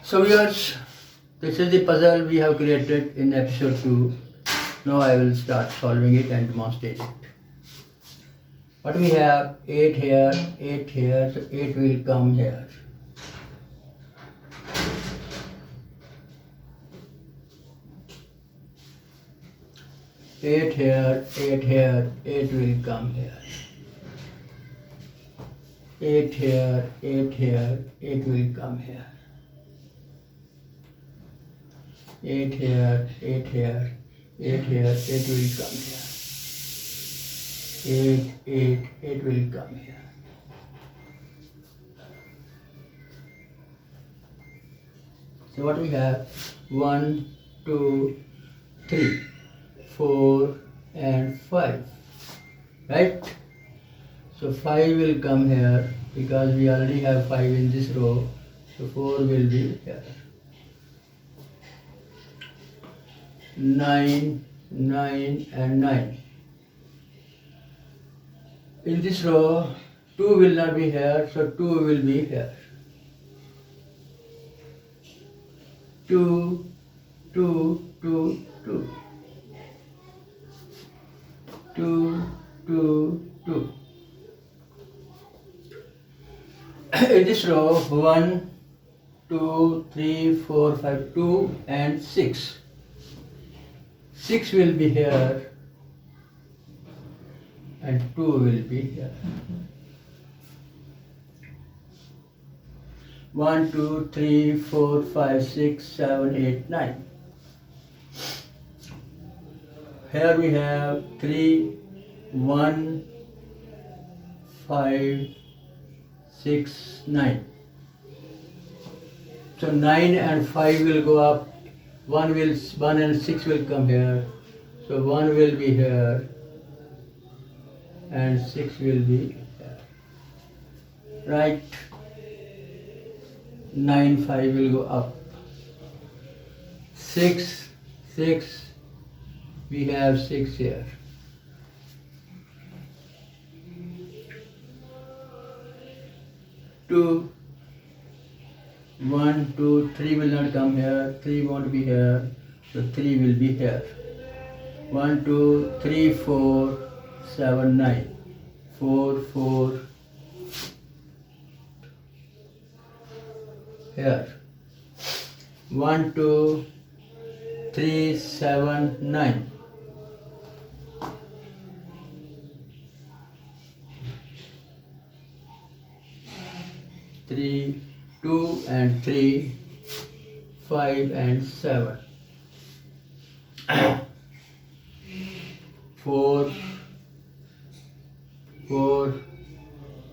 So viewers, this is the puzzle we have created in episode 2. Now I will start solving it and demonstrate it. What we have, 8 here, 8 here, so 8 will come here. Eight here, 8 will come here. 8 here, 8 will come here. 8 here, 8 here, 8 here, 8 will come here. 8 will come here. So what we have? 1, 2, 3, 4 and 5. Right? So 5 will come here because we already have 5 in this row. So 4 will be here. 9 and 9. In this row, 2 will not be here, so 2 will be here. 2, 2, 2, 2. 2, 2, 2. In this row, 1, 2, 3, 4, 5, 2 and 6. 6 will be here and 2 will be here. 1, 2, 3, 4, 5, 6, 7, 8, 9. Here we have 3, 1, 5, 6, 9. So 9 and 5 will go up. 1 and 6 will come here. So 1 will be here and 6 will be here. Right? 9, 5 will go up. 6, we have 6 here. 2, 1, 2, 3 will not come here, 3 won't be here, so 3 will be here. 1, 2, 3, 4, 7, 9. 4, 4 here. 1, 2, 3, 7, 9. 3, 2 and 3, 5 and 7. 4,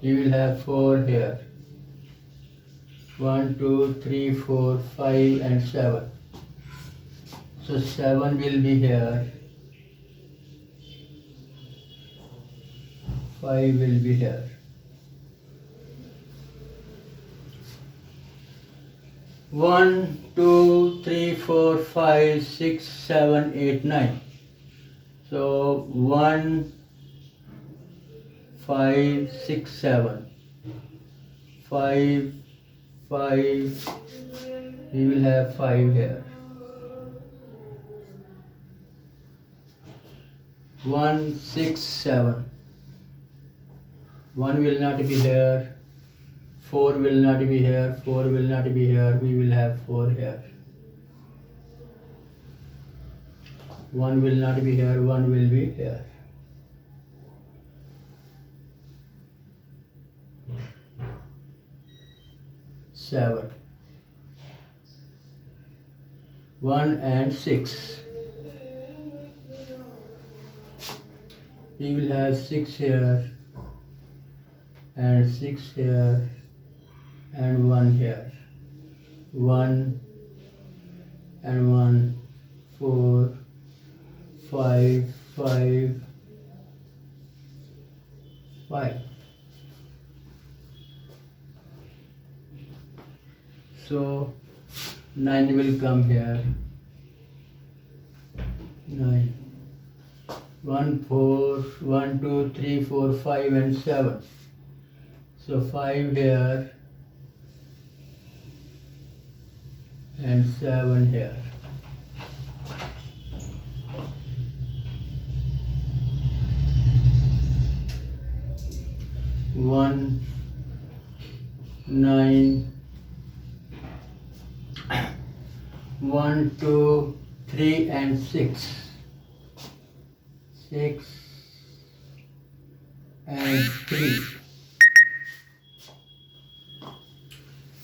we will have 4 here. 1, 2, 3, 4, 5 and 7. So 7 will be here. 5 will be here. 1, 2, 3, 4, 5, 6, 7, 8, 9. So 1, 5, 6, 7. 5, we will have 5 here. 1, 6, 7. 1 will not be here. 4 will not be here, 4 will not be here, we will have 4 here. 1 will not be here, 1 will be here. 7. 1 and 6. We will have 6 here and 6 here and 1 here. 1 and 1, 4, 5, 5, 5. So 9 will come here. 9. 1, 4, 1, 2, 3, 4, 5 and 7. So 5 here and 7 here. One, 9, 1, 2, 3 and 6. 6 and 3.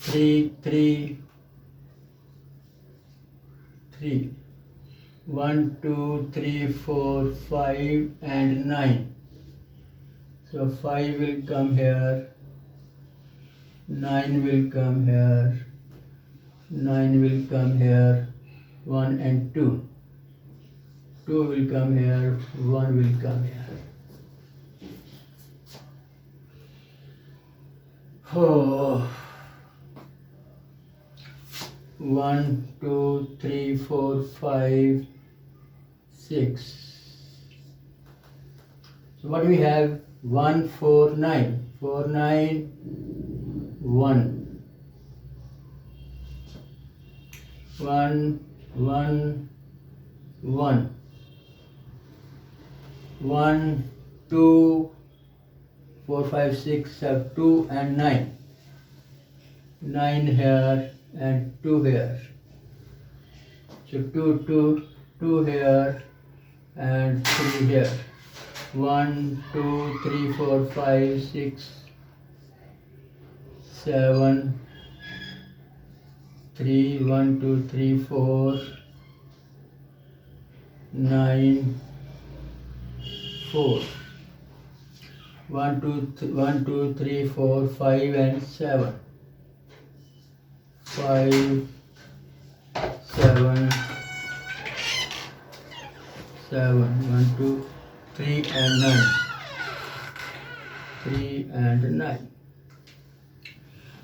3, 3, 3. 1, 2, 3, 4, 5 and 9. So 5 will come here, 9 will come here, 9 will come here, 1 and 2. 2 will come here, 1 will come here. Oh. 1, 2, 3, 4, 5, 6. So what we have? 1, 4, 9. 4, 9, 1. 1, 1, 1. 1, 2, 4, 5, 6, 7, 2 and 9. 9 here and 2 here. So 2, 2, 2 here and 3 here. 1, 2, 3, 4, 5, 6, 7, 3, 1, 2, 3, 4, 9, 4. 1, 2, 3, 4, 5 and 7. 5, 7, 1, 2, 3 and 9. 3 and 9.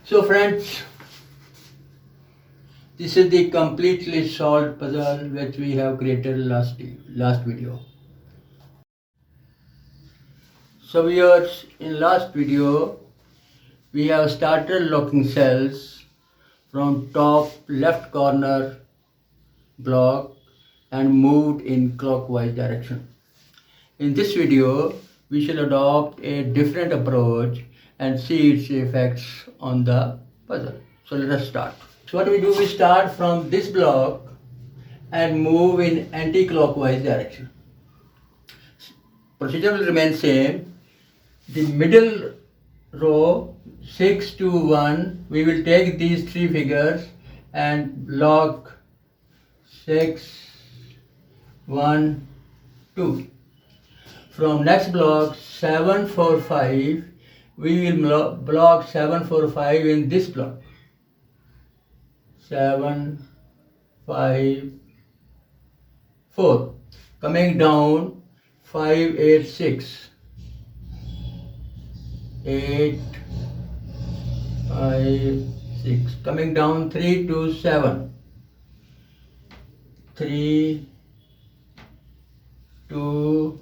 So friends, this is the completely solved puzzle which we have created last video. So viewers, in last video we have started locking cells from top left corner block and moved in clockwise direction. In this video, we shall adopt a different approach and see its effects on the puzzle. So let us start. So what we do, we start from this block and move in anti-clockwise direction. Procedure will remain same. The middle row 6 to 1, we will take these three figures and block 6, 1, 2. From next block 7, 4, 5, we will block 7, 4, 5 in this block. 7, 5, 4. Coming down 5, 8, 6. 8, 5, 6. Coming down 3 to 7. 3, 2,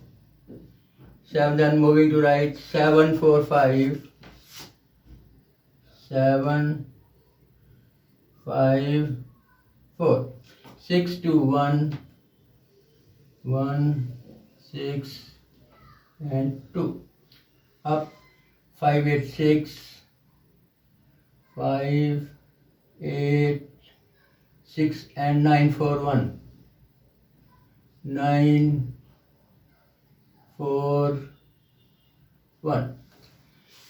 7. Then moving to right. 7, 4, 5. 7, 5, 4. 6 to 1. 1, 6 and 2. Up 5, 8, 6. 5, 8, 6 and 9, 4, 1. 9, 4, 1.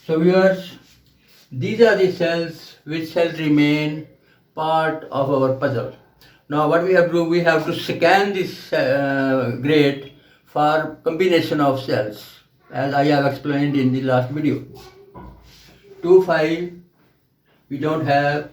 So viewers, these are the cells which shall remain part of our puzzle. Now what we have to do, we have to scan this grid for combination of cells, as I have explained in the last video. 2, 5, we don't have.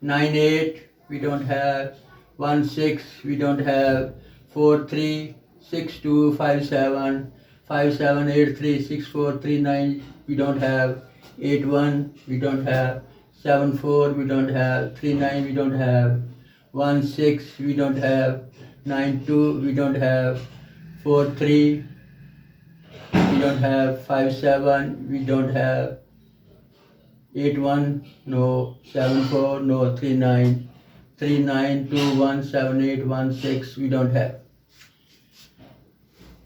9, 8, we don't have. 1, 6, we don't have. 4, 3, 6, 2, 5, 7, 5, 7, 8, 3, 6, 4, 3, 9, we don't have. 8, 1, we don't have. 7, 4, we don't have. 3, 9, we don't have. 1, 6, we don't have. 9, 2, we don't have. 4, 3, we don't have. 5, 7, we don't have. 8, 1, no. 7, 4, no. 3, 9. 39217816 we don't have.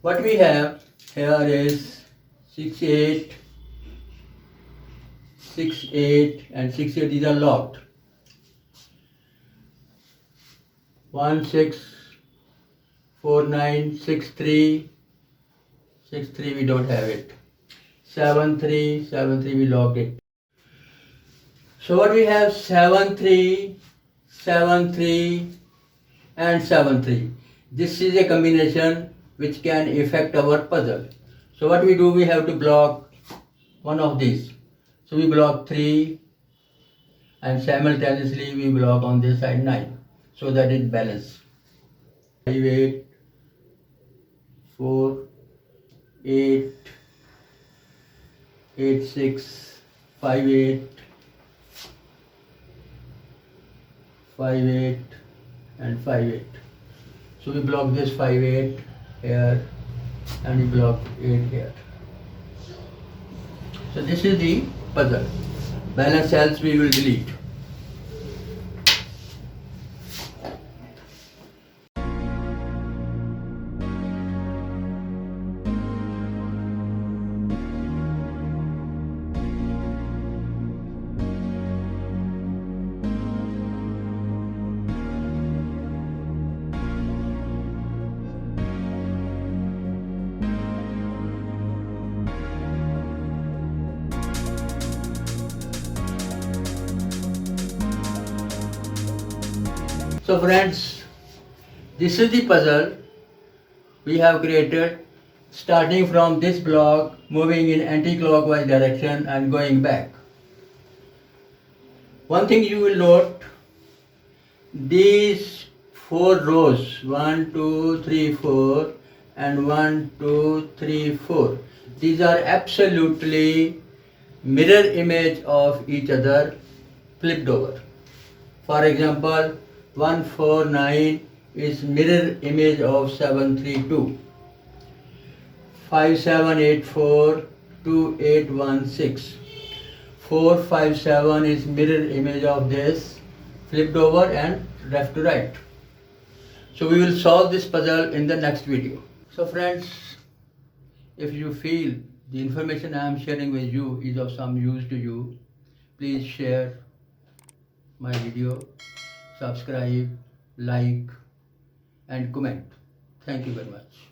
What we have here is 68, 68 and 68, these are locked. 164963, 63 we don't have it. 7373 we locked it. So what we have 73, 73 and 73. This is a combination which can affect our puzzle. So what we do, we have to block one of these. So we block 3 and simultaneously we block on this side 9 so that it balances. 5, 8, 4, 8, 8, 6, 5, 8, 5, 8 and 5, 8. So we block this 5, 8 here and we block 8 here. So this is the puzzle. Balance cells we will delete. So friends, this is the puzzle we have created, starting from this block, moving in anti-clockwise direction and going back. One thing you will note, these 4 rows, 1, 2, 3, 4 and 1, 2, 3, 4. These are absolutely mirror image of each other flipped over. For example, 149 is mirror image of 732. 5784 2816. 457 is mirror image of this flipped over and left to right. So we will solve this puzzle in the next video. So friends, if you feel the information I am sharing with you is of some use to you, please share my video, subscribe, like and comment. Thank you very much.